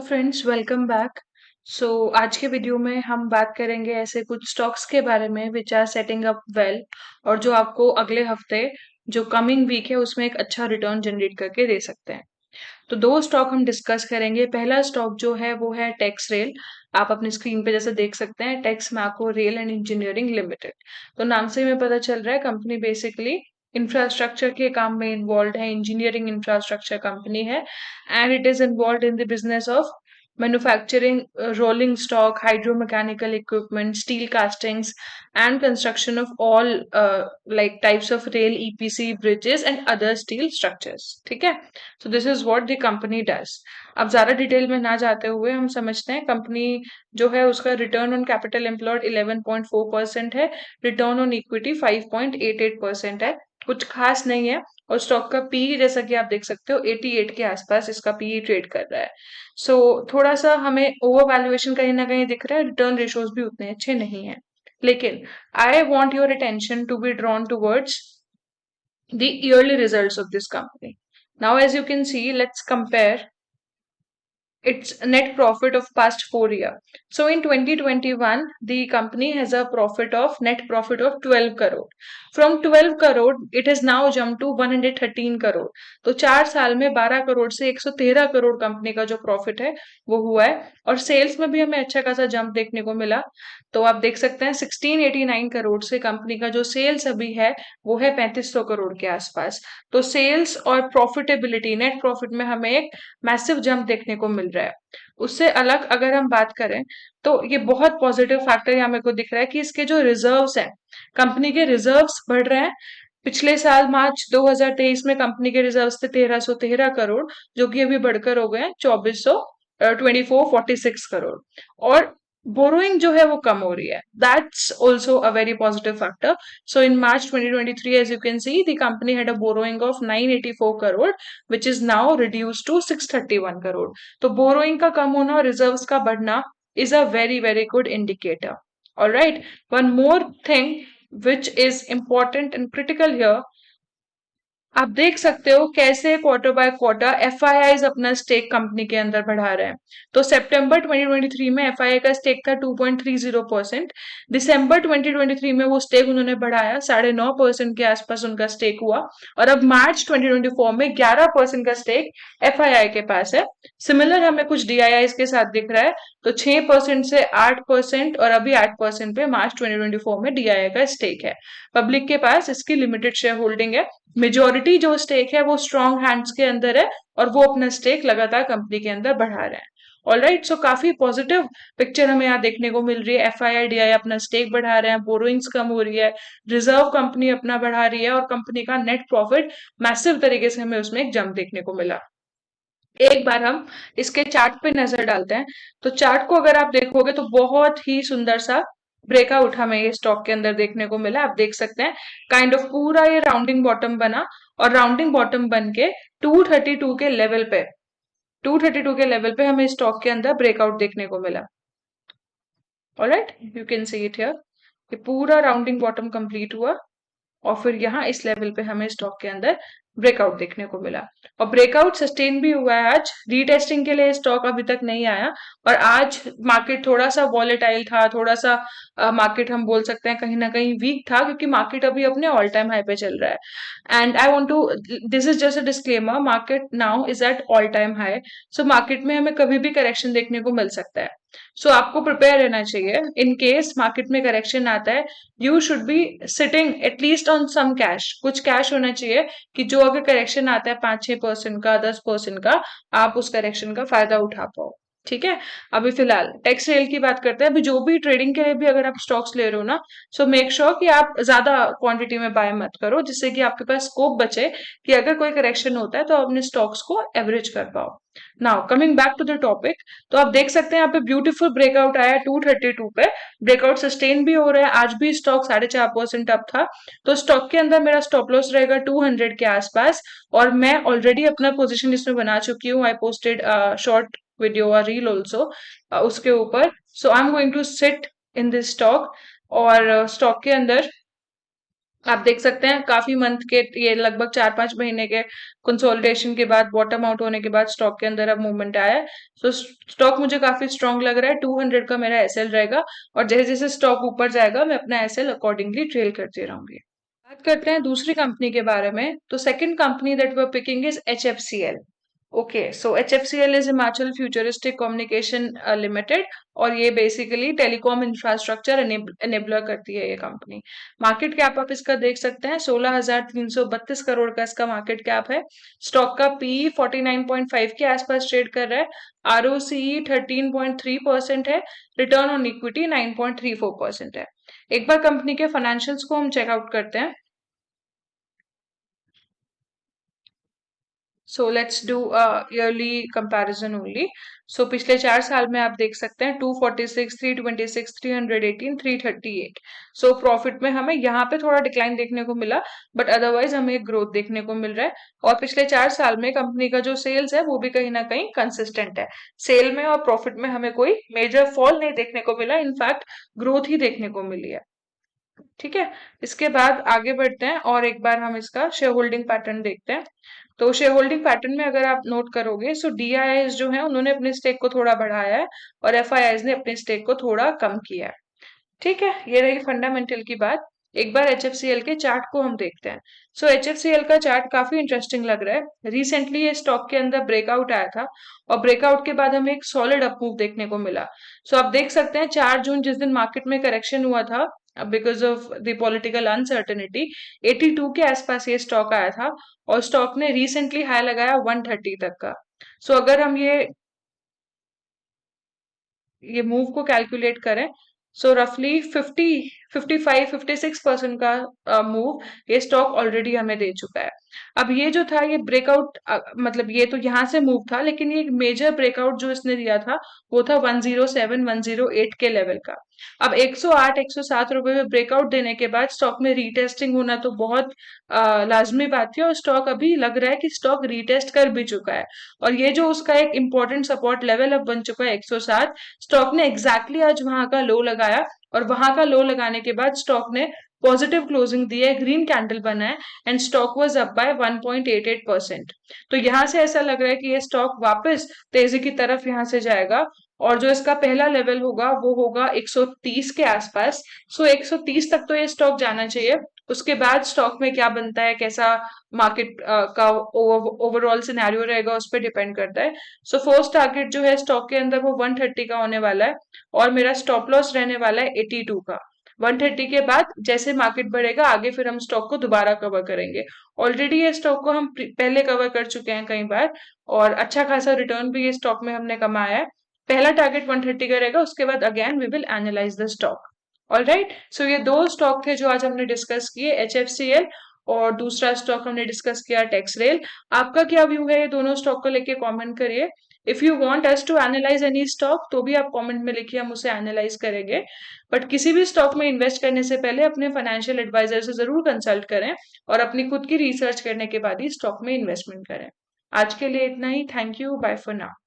Friends, welcome back. आज के video में हम बात करेंगे ऐसे कुछ स्टॉक्स के बारे में which are setting up well, और जो आपको अगले हफ्ते जो कमिंग वीक है उसमें एक अच्छा रिटर्न जनरेट करके दे सकते हैं। तो दो स्टॉक हम डिस्कस करेंगे। पहला स्टॉक जो है वो है टेक्स रेल। आप अपनी स्क्रीन पे जैसे देख सकते हैं, Texmaco rail and engineering limited. तो नाम से हमें पता चल रहा है कंपनी बेसिकली इंफ्रास्ट्रक्चर के काम में इन्वॉल्व है, इंजीनियरिंग इंफ्रास्ट्रक्चर कंपनी है, and it is involve in the business of manufacturing rolling stock, hydromechanical equipment, steel castings, and construction of all like types of rail, EPC, bridges, and other steel structures. ठीक है? So this is what the company does. अब ज्यादा detail में ना जाते हुए हम समझते हैं कंपनी जो है उसका रिटर्न ऑन कैपिटल एम्प्लॉयड 11.4% है, रिटर्न ऑन इक्विटी 5.88% है। कुछ खास नहीं है। और स्टॉक का पी जैसा कि आप देख सकते हो 88 के आसपास इसका पी ट्रेड कर रहा है। थोड़ा सा हमें ओवर वैल्यूएशन कहीं ना कहीं दिख रहा है, रिटर्न रेशोज भी उतने अच्छे नहीं है। लेकिन I want your attention to be drawn towards the yearly results of this company. Now, as you can see, let's compare its net profit of past 4 years. So in 2021, the company has a profit of net profit of 12 crore. From 12 crore, it has now jumped to 113 crore. तो 4 साल में 12 करोड़ से 113 crore company का जो profit है वो हुआ है। और सेल्स में भी हमें अच्छा खासा जंप देखने को मिला। तो आप देख सकते हैं 1689 करोड़ से कंपनी का जो सेल्स अभी है वो है 3500 करोड़ के आसपास। तो सेल्स और प्रॉफिटेबिलिटी, नेट प्रॉफिट में हमें एक मैसिव जंप देखने को मिल रहा है। उससे अलग अगर हम बात करें तो ये बहुत पॉजिटिव फैक्टर यहाँ मेरे को दिख रहा है कि इसके जो रिजर्व्स हैं, कंपनी के रिजर्व्स बढ़ रहे हैं। पिछले साल मार्च 2023 में कंपनी के रिजर्व्स थे 1313 करोड़, जो कि अभी बढ़कर हो गए हैं 2446 करोड़। और बोरोइंग जो है वो कम हो रही है। That's also a very positive factor. So in March 2023, as you can see, the company had a borrowing of 984 crore, which is now reduced to 631 crore. तो borrowing का कम होना और reserves का बढ़ना is a very very good indicator. All right. One more thing which is important and critical here, आप देख सकते हो कैसे क्वार्टर बाय क्वार्टर एफआईआईज अपना स्टेक कंपनी के अंदर बढ़ा रहे हैं। तो सितंबर 2023 में एफआईआई का स्टेक था 2.30%। दिसंबर 2023 में वो स्टेक उन्होंने बढ़ाया, 9.5% के आसपास उनका स्टेक हुआ। और अब मार्च 2024 में 11% का स्टेक एफआईआई के पास है। सिमिलर हमें कुछ डीआईआई के साथ दिख रहा है। तो 6% से 8% और अभी 8% पे मार्च 2024 में डीआईआई का स्टेक है। पब्लिक के पास इसकी लिमिटेड शेयर होल्डिंग है। मेजोरिटी जो स्टेक है वो स्ट्रॉन्ग हैंड्स के अंदर है और वो अपना स्टेक लगातार कंपनी के अंदर बढ़ा रहे हैं। All right. सो काफी पॉजिटिव पिक्चर हमें यहाँ देखने को मिल रही है। एफआईआई डीआई अपना स्टेक बढ़ा रहे हैं, बोरोइंग्स कम हो रही है, रिजर्व कंपनी अपना बढ़ा रही है, और कंपनी का नेट प्रॉफिट मैसिव तरीके से हमें उसमें एक जंप देखने को मिला। एक बार हम इसके चार्ट पे नजर डालते हैं। तो चार्ट को अगर आप देखोगे तो बहुत ही सुंदर सा ब्रेकआउट हमें ये स्टॉक के अंदर देखने को मिला। आप देख सकते हैं काइंड ऑफ पूरा ये राउंडिंग बॉटम बना, और राउंडिंग बॉटम बन के 232 के लेवल पे 232 के लेवल पे हमें स्टॉक के अंदर ब्रेकआउट देखने को मिला। Alright, you can see it here. ये पूरा राउंडिंग बॉटम कंप्लीट हुआ और फिर यहाँ इस लेवल पे हमें स्टॉक के अंदर ब्रेकआउट देखने को मिला। और ब्रेकआउट सस्टेन भी हुआ है। आज रीटेस्टिंग के लिए स्टॉक अभी तक नहीं आया, और आज मार्केट थोड़ा सा वॉलेटाइल था, थोड़ा सा मार्केट हम बोल सकते हैं कहीं ना कहीं वीक था, क्योंकि मार्केट अभी अपने ऑल टाइम हाई पे चल रहा है। And I want to, this is just a disclaimer, market now is at all time high. So market में हमें कभी भी करेक्शन देखने को मिल सकता है। आपको प्रिपेयर रहना चाहिए इन केस मार्केट में करेक्शन आता है। You should be sitting at least on some cash, कुछ कैश होना चाहिए कि जो अगर करेक्शन आता है 5-6% का, 10% का, आप उस करेक्शन का फायदा उठा पाओ। ठीक है। अभी फिलहाल टेक्स रेल की बात करते हैं। अभी जो भी ट्रेडिंग के लिए भी अगर आप स्टॉक्स ले रहे हो ना, सो मेक श्योर कि आप ज्यादा क्वांटिटी में बाय मत करो, जिससे कि आपके पास स्कोप बचे कि अगर कोई करेक्शन होता है तो आप अपने स्टॉक्स को एवरेज कर पाओ। Now coming back to the topic, तो आप देख सकते हैं यहाँ पे ब्यूटीफुल ब्रेकआउट आया 232 पे। ब्रेकआउट सस्टेन भी हो रहा है। आज भी स्टॉक 4.5% अप था। तो स्टॉक के अंदर मेरा स्टॉप लॉस रहेगा 200 के आसपास, और मैं ऑलरेडी अपना पोजीशन इसमें बना चुकी हूँ। आई पोस्टेड शॉर्ट वीडियो और रील ऑल्सो उसके ऊपर। So I am going to sit in this stock, और स्टॉक के अंदर आप देख सकते हैं काफी मंथ के, ये लगभग 4-5 महीने के कंसोलिडेशन के बाद, बॉटम आउट होने के बाद स्टॉक के अंदर अब मूवमेंट आया है। सो स्टॉक मुझे काफी स्ट्रांग लग रहा है। 200 का मेरा एसएल रहेगा, और जैसे जैसे स्टॉक ऊपर जाएगा मैं अपना एसएल अकॉर्डिंगली ट्रेल करते रहूंगी। बात करते हैं दूसरी कंपनी के बारे में। तो second company that we are picking is HFCL। Okay, so HFCL is Himachal futuristic communication limited, और ये बेसिकली टेलीकॉम इंफ्रास्ट्रक्चर एनेबलर करती है ये कंपनी। मार्केट कैप आप इसका देख सकते हैं, 16,332 करोड़ का इसका मार्केट कैप है। स्टॉक का पी 49.5 के आसपास ट्रेड कर रहा है। ROCE 13.3% है। रिटर्न ऑन इक्विटी 9.34% है। एक बार कंपनी के फाइनेंशियल्स को हम चेकआउट करते हैं। So let's do yearly comparison only. So पिछले 4 साल में आप देख सकते हैं 246, 326, 318, 338। सो प्रॉफिट में हमें यहाँ पे थोड़ा डिक्लाइन देखने को मिला, बट अदरवाइज हमें एक ग्रोथ देखने को मिल रहा है। और पिछले 4 साल में कंपनी का जो सेल्स है वो भी कहीं ना कहीं कंसिस्टेंट है। सेल में और प्रॉफिट में हमें कोई मेजर फॉल नहीं देखने को मिला, इनफैक्ट ग्रोथ ही देखने को मिली है। ठीक है, इसके बाद आगे बढ़ते हैं और एक बार हम इसका शेयर होल्डिंग पैटर्न देखते हैं। तो शेयर होल्डिंग पैटर्न में अगर आप नोट करोगे, सो डीआईआईज जो है उन्होंने अपने स्टेक को थोड़ा बढ़ाया है, और एफआईआईज ने अपने स्टेक को थोड़ा कम किया है। ठीक है, ये रही फंडामेंटल की बात। एक बार HFCL के चार्ट को हम देखते हैं। सो HFCL का चार्ट काफी इंटरेस्टिंग लग रहा है। रिसेंटली ये स्टॉक के अंदर ब्रेकआउट आया था, और ब्रेकआउट के बाद हमें एक सॉलिड अप मूव देखने को मिला। सो आप देख सकते हैं 4 जून जिस दिन मार्केट में करेक्शन हुआ था because of the political uncertainty, 82 के आसपास ये स्टॉक आया था, और स्टॉक ने रिसेंटली हाई लगाया 130 तक का। सो अगर हम ये मूव को कैलकुलेट करें, सो रफली 55-56% का मूव ये स्टॉक ऑलरेडी हमें दे चुका है। अब ये जो था ये ब्रेकआउट, मतलब ये तो यहाँ से मूव था, लेकिन ये एक मेजर ब्रेकआउट जो इसने दिया था वो था 107-108 के लेवल का। अब 108-107 रुपए में ब्रेकआउट देने के बाद स्टॉक में रीटेस्टिंग होना तो बहुत लाजमी बात थी, और स्टॉक अभी लग रहा है कि स्टॉक रीटेस्ट कर भी चुका है। और ये जो उसका एक इंपॉर्टेंट सपोर्ट लेवल अब बन चुका है 107, स्टॉक ने एग्जैक्टली आज वहां का लो लगाया, और वहां का लो लगाने के बाद स्टॉक ने पॉजिटिव क्लोजिंग दी है, ग्रीन कैंडल बना है, and stock was up by 1.88%। तो यहां से ऐसा लग रहा है कि ये स्टॉक वापस तेजी की तरफ यहां से जाएगा, और जो इसका पहला लेवल होगा वो होगा 130 के आसपास। सो 130 तक तो ये स्टॉक जाना चाहिए। उसके बाद स्टॉक में क्या बनता है, कैसा मार्केट का ओवरऑल सिनेरियो रहेगा, उस पर डिपेंड करता है। सो फर्स्ट टारगेट जो है स्टॉक के अंदर वो 130 का होने वाला है, और मेरा स्टॉप लॉस रहने वाला है 82 का। 130 के बाद जैसे मार्केट बढ़ेगा आगे, फिर हम स्टॉक को दोबारा कवर करेंगे। ऑलरेडी ये स्टॉक को हम पहले कवर कर चुके हैं कई बार, और अच्छा खासा रिटर्न भी ये स्टॉक में हमने कमाया है। पहला टारगेट 130 का रहेगा, उसके बाद again we will analyse the stock. All right, so ये दो स्टॉक थे जो आज हमने डिस्कस किए, HFCL, और दूसरा स्टॉक हमने डिस्कस किया टेक्स रेल। आपका क्या व्यू है ये दोनों स्टॉक को लेके, कमेंट करिए। If you want us to analyse any stock तो भी आप कमेंट में लिखिए, हम उसे एनालाइज करेंगे। बट किसी भी स्टॉक में इन्वेस्ट करने से पहले अपने फाइनेंशियल एडवाइजर से जरूर कंसल्ट करें, और अपनी खुद की रिसर्च करने के बाद ही स्टॉक में इन्वेस्टमेंट करें। आज के लिए इतना ही। Thank you, bye for now.